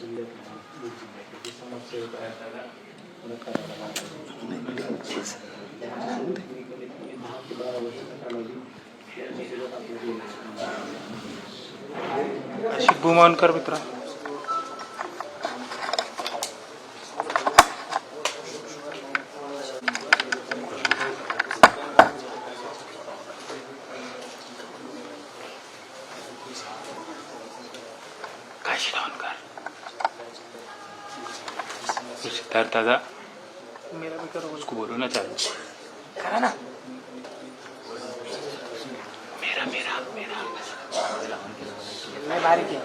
जिल्ह्यात बीड जिल्ह्यात जे समाजसेवक आहेत दहा ते 12 वर्ष कालावधी अशी गुमान कर मित्रा. सिद्धार्थ दादा मेरा भी करो, उसको बोलो ना चालू करा ना. मेरा मेरा मेरा मैं बारीक है.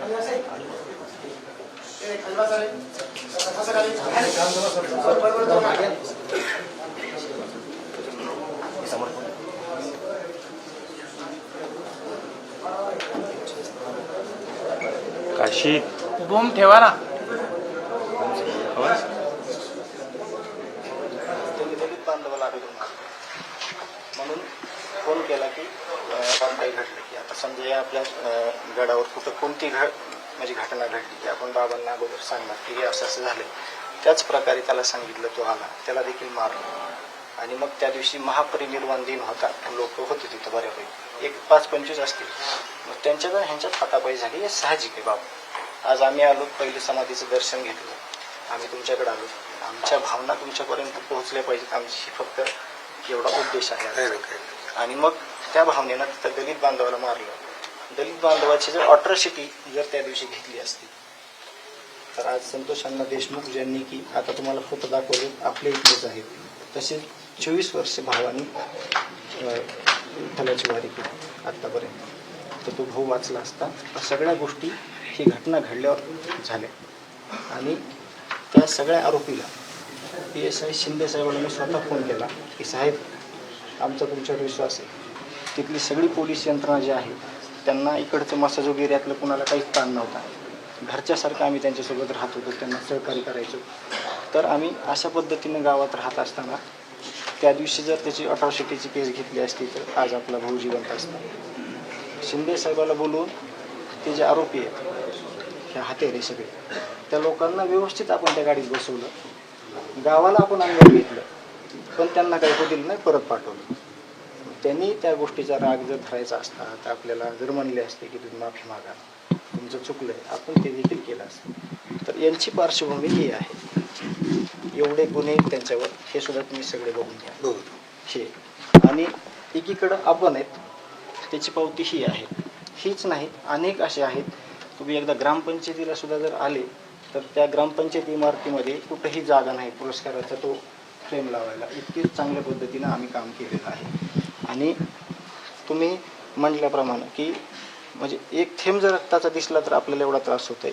काशी बॉम्ब ठेवा ना. म्हणून फोन केला की काही घडलं की आता समजा या आपल्या गडावर कुठं कोणती म्हणजे घटना घडली की आपण बाबांना अगोदर सांगणार की हे असं असं झालं. त्याच प्रकारे त्याला सांगितलं, तो आला, त्याला देखील मारलं. आणि मग त्या दिवशी महापरिनिर्वाण दिन होता, लोक होते तिथं बऱ्यापैकी 1-5-25 असतील. मग त्यांच्यात ह्यांच्यात हातापाई झाली, हे साहजिक आहे बाबा. आज आम्ही आलो, पहिले समाधीचं दर्शन घेतलं, आम्ही तुमच्याकडे आलो, आमच्या भावना तुमच्यापर्यंत पोहोचल्या पाहिजेत, आमची फक्त एवढा उद्देश आहे. आणि मग त्या भावनेनं तिथं दलित बांधवाला मारलं. दलित बांधवाची जर अट्रॉसिटी जर त्या दिवशी घेतली असती तर आज संतोष अण्णा देशमुख ज्यांनी की आता तुम्हाला फोटो दाखवले आपले इथलेच आहेत, तसेच 24 वर्ष भावानी विठ्ठलाची वारी केली आत्तापर्यंत, तर तो भाऊ वाचला असता. सगळ्या गोष्टी ही घटना घडल्यावर झाल्या. आणि त्या सगळ्या आरोपीला PSI शिंदे साहेबांना मी स्वतः फोन केला की साहेब, आमचा तुमच्यावर विश्वास आहे. तिथली सगळी पोलीस यंत्रणा जी आहे त्यांना इकडचं मसाजोग एरियातलं कुणाला काहीच ताण नव्हता. घरच्यासारखं आम्ही त्यांच्यासोबत राहत होतो, त्यांना सहकार्य करायचो. तर आम्ही अशा पद्धतीनं गावात राहत असताना त्या दिवशी जर त्याची अट्रॉसिटीची केस घेतली असती तर आज आपला भाऊ जिवंत असता. शिंदे साहेबाला बोलून ते जे आरोपी आहेत, ह्या हातेरे सगळे, त्या लोकांना व्यवस्थित आपण त्या गाडीत बसवलं, गावाला आपण अंगावर घेतलं, पण त्यांना काही होऊ दिलं नाही, परत पाठवलं. त्यांनी त्या गोष्टीचा राग जर धरायचा असता तर आपल्याला जर म्हणले असते की तुम्ही माफी मागा, तुमचं चुकलंय, आपण ते देखील केलं असतं. तर यांची पार्श्वभूमी ही आहे, एवढे गुन्हे त्यांच्यावर, हे सुद्धा तुम्ही सगळे बघून घ्या हे. आणि एकीकडं आपण आहेत, त्याची पावती ही आहे. हीच नाही, अनेक असे आहेत. तुम्ही एकदा ग्रामपंचायतीला सुद्धा जर आले तर त्या ग्रामपंचायत इमारतीमध्ये कुठंही जागा नाही पुरस्काराचा तो फ्रेम लावायला. इतकी चांगल्या पद्धतीनं आम्ही काम केलेलं आहे. आणि तुम्ही म्हटल्याप्रमाणे की म्हणजे एक थेंब जर रक्ताचा दिसला तर आपल्याला एवढा त्रास होत आहे,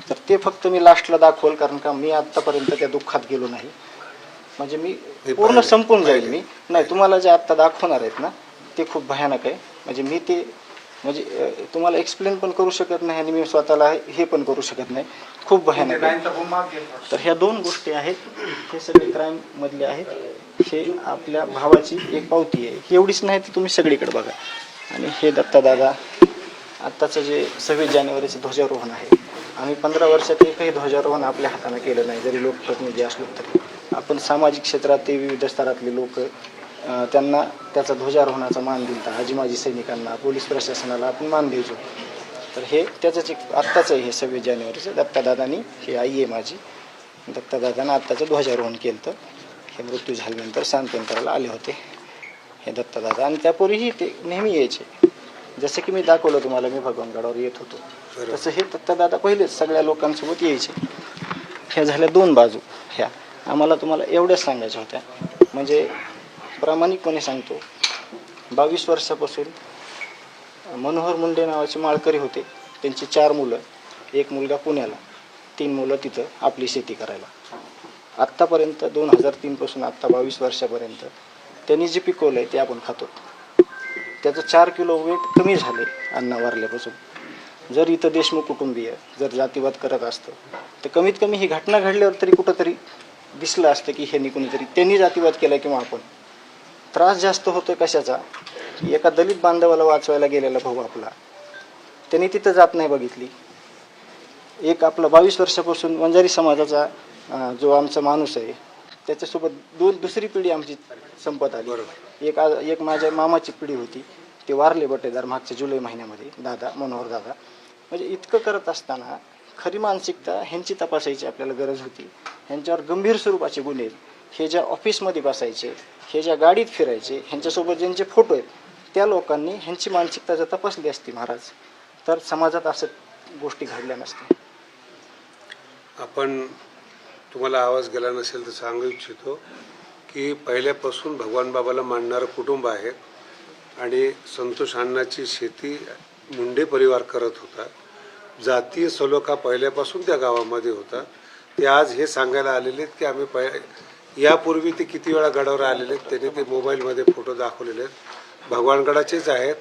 तर ते फक्त मी लास्टला दाखवल, कारण का मी आत्तापर्यंत त्या दुःखात गेलो नाही. म्हणजे मी पूर्ण संपून जाईल. मी नाही, तुम्हाला जे आत्ता दाखवणार आहेत ना ते खूप भयानक आहे. म्हणजे मी ते म्हणजे तुम्हाला एक्सप्लेन पण करू शकत नाही आणि मी स्वतःला हे पण करू शकत नाही, खूप भयानक आहे. तर ह्या 2 गोष्टी आहेत, हे सगळे क्राईम मधले आहेत. हे आपल्या भावाची एक पावती आहे, ही एवढीच नाही, ती तुम्ही सगळीकडे बघा. आणि हे दत्तादादा आत्ताचं जे 26 जानेवारीचं ध्वजारोहण आहे, आम्ही 15 वर्षात एकही ध्वजारोहण आपल्या हाताने केलं नाही, जरी लोकप्रतिनिधी असलो तरी. आपण सामाजिक क्षेत्रात ते विविध स्तरातले लोक, त्यांना त्याचा ध्वजारोहणाचा मान दिला, आजी माजी सैनिकांना, पोलीस प्रशासनाला आपण मान द्यायचो. तर हे त्याचंच एक आत्ताचं आहे, हे 26 जानेवारीचं दत्तादादांनी, हे आई आहे माझी, दत्तादादांना आत्ताचं ध्वजारोहण केलं. तर हे मृत्यू झाल्यानंतर सांत्वन करायला आले होते हे दत्तादादा. आणि त्यापूर्वीही ते नेहमी यायचे, जसं की मी दाखवलं तुम्हाला, मी भगवानगडावर येत होतो, तसं हे दत्तादादा पहिलेच सगळ्या लोकांसोबत यायचे. ह्या झाल्या 2 बाजू. ह्या आम्हाला तुम्हाला एवढ्याच सांगायच्या होत्या. म्हणजे प्रामाणिकपणे सांगतो, 22 वर्षापासून मनोहर मुंडे नावाचे माळकरी होते, त्यांची 4 मुलं, 1 मुलगा पुण्याला, 3 मुलं तिथं आपली शेती करायला. आत्तापर्यंत 2003 पासून आत्ता 22 वर्षापर्यंत त्यांनी जे पिकवलं आहे ते आपण खातो. त्याचं 4 किलो वेट कमी झाले अण्णा वारल्यापासून. जर इथं देशमुख कुटुंबीय जर जातीवाद करत असतं तर कमीत कमी ही घटना घडल्यावर तरी कुठंतरी दिसलं असतं की हे कुणीतरी त्यांनी जातीवाद केला किंवा आपण. त्रास जास्त होतोय कशाचा, एका दलित बांधवाला वाचवायला गेलेला भाऊ आपला, त्यांनी तिथं जात नाही बघितली, एक आपला 22 वर्षापासून वंजारी समाजाचा जो आमचा माणूस आहे त्याच्यासोबत दुसरी पिढी आमची संपत आली. एक माझ्या मामाची पिढी होती, ते वारले बटेदार मागच्या जुलै महिन्यामध्ये, दादा मनोहर दादा. म्हणजे इतकं करत असताना खरी मानसिकता ह्यांची तपासायची आपल्याला गरज होती. ह्यांच्यावर गंभीर स्वरूपाचे गुन्हे आहेत. हे ज्या ऑफिसमध्ये बसायचे, हे ज्या गाडीत फिरायचे, ह्यांच्यासोबत ज्यांचे फोटो आहेत, त्या लोकांनी ह्यांची मानसिकता जर तपासली असती महाराज, तर समाजात असं गोष्टी घडल्या नसत्या. आपण तुम्हाला आवाज गेला नसेल तर सांगू इच्छितो की पहिल्यापासून भगवान बाबाला मानणारं कुटुंब आहे आणि संतोष अण्णाची शेती मुंडे परिवार करत होता. जातीय सलोखा पहिल्यापासून त्या गावामध्ये होता. ते आज हे सांगायला आलेले आहेत की आम्ही यापूर्वी ते किती वेळा गडावर आलेले आहेत, त्यांनी ते मोबाईलमध्ये फोटो दाखवलेले आहेत. भगवानगडाचेच आहेत.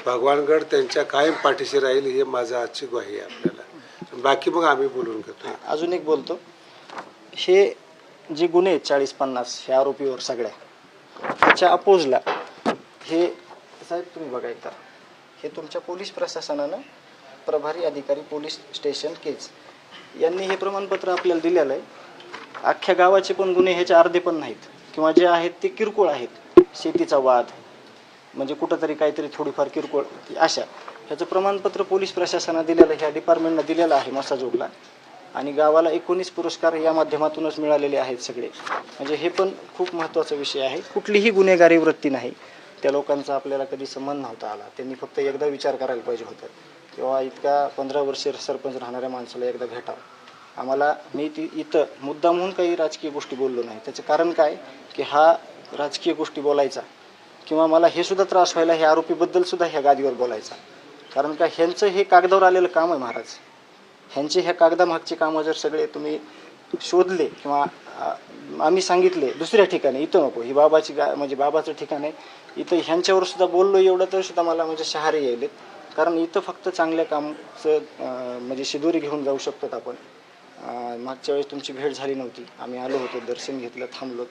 भगवानगड त्यांच्या कायम पाठीशी राहील हे माझं आजची ग्वाही आहे आपल्याला. बाकी मग आम्ही बोलून घेतो. अजून एक बोलतो, हे जे गुन्हे आहेत 40-50 हे आरोपीवर सगळ्या, त्याच्या अपोजला हे साहेब तुम्ही बघा एकदा, हे तुमच्या पोलीस प्रशासनानं प्रभारी अधिकारी पोलीस स्टेशन केज यांनी हे प्रमाणपत्र आपल्याला दिलेलं आहे. अख्ख्या गावाचे पण गुन्हे ह्याचे अर्धे पण नाहीत किंवा जे आहेत ते किरकोळ आहेत. शेतीचा वाद म्हणजे कुठंतरी काहीतरी थोडीफार किरकोळ अशा, ह्याचं प्रमाणपत्र पोलीस प्रशासनानं दिलेलं, ह्या डिपार्टमेंटनं दिलेलं आहे मसाजोगला. आणि गावाला 19 पुरस्कार या माध्यमातूनच मिळालेले आहेत सगळे. म्हणजे हे पण खूप महत्त्वाचा विषय आहे. कुठलीही गुन्हेगारी वृत्ती नाही. त्या लोकांचा आपल्याला कधी संबंध नव्हता आला. त्यांनी फक्त एकदा विचार करायला पाहिजे होता किंवा इतका 15 वर्षे सरपंच राहणाऱ्या माणसाला एकदा भेटावं. आम्हाला मी इथं मुद्दा म्हणून काही राजकीय गोष्टी बोललो नाही. त्याचं कारण काय की हा राजकीय गोष्टी बोलायचा किंवा मला हे सुद्धा त्रास व्हायला हे आरोपीबद्दल सुद्धा ह्या गादीवर बोलायचा. कारण का ह्यांचं हे कागदावर आलेलं काम आहे महाराज. ह्यांचे ह्या कागदामागचे कामं जर सगळे तुम्ही शोधले किंवा आम्ही सांगितले दुसऱ्या ठिकाणी, इथं नको, ही बाबाची म्हणजे बाबाचं ठिकाण आहे, इथं ह्यांच्यावर सुद्धा बोललो एवढं तर सुद्धा मला म्हणजे शहारे यायलेत. कारण इथं फक्त चांगल्या कामचं म्हणजे शिदोरी घेऊन जाऊ शकतो आपण. मागच्या वेळेस तुमची भेट झाली नव्हती, आम्ही आलो होतो, दर्शन घेतलं, थांबलो.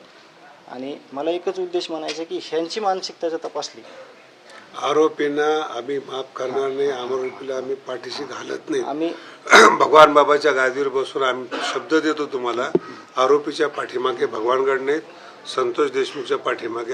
आणि मला एकच उद्देश म्हणायचा की ह्यांची मानसिकता जर तपासली, आरोपींना आम्ही माफ करणार नाही, आरोपीला आम्ही पाठीशी घालत नाही. आम्ही भगवान बाबाच्या गादीवर बसून आम्ही शब्द देतो तुम्हाला, आरोपीच्या पाठीमागे भगवानगड नाहीत, संतोष देशमुखच्या पाठीमागे